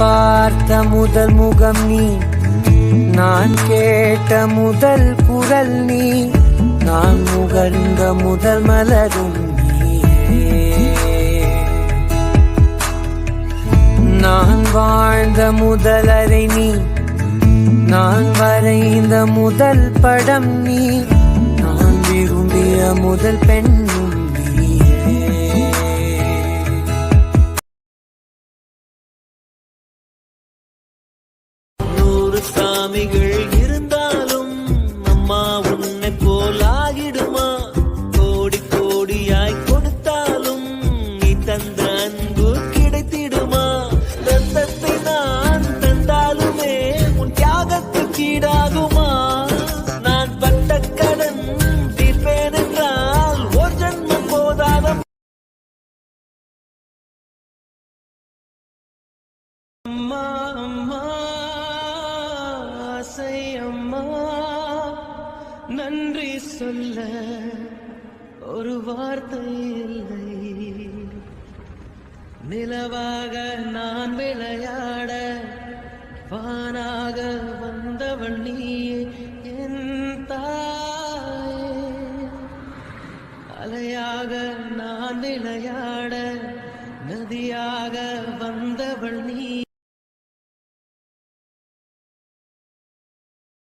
பார்த்த முதல் முகம் நீ, நான் கேட்ட முதல் குரல் நீ, நான் முகர்ந்த முதல் மலரும் நீயே. நான் வாழ்ந்த முதல் அறை நீ, நான் வரைந்த முதல் படம் நீ, நான் விரும்பிய முதல் பெண்ணும் நீயே. நூறு சாமிகள் இருந்தாலும் அம்மா உன்னை போலாகிடுமா? கோடி கோடியாய் கொடுத்தாலும் நீ தந்த அன்பு கிடைத்திடுமா? ரத்தத்தை நான் தந்தாலுமே உன் தியாகத்துக்கு ஈடாகுமா? நான் பட்ட கடன் தீர்ப்பேன் என்றால் ஒரு ஜன்மம் போதாத அம்மா அம்மா ஆசை அம்மா, நன்றி சொல்ல ஒரு வார்த்தை இல்லை. நிலவாக நான் விளையாட வானாக வந்தவள் நீயே என் தாயே. அலையாக நான் விளையாட நதியாக வந்தவள் நீ.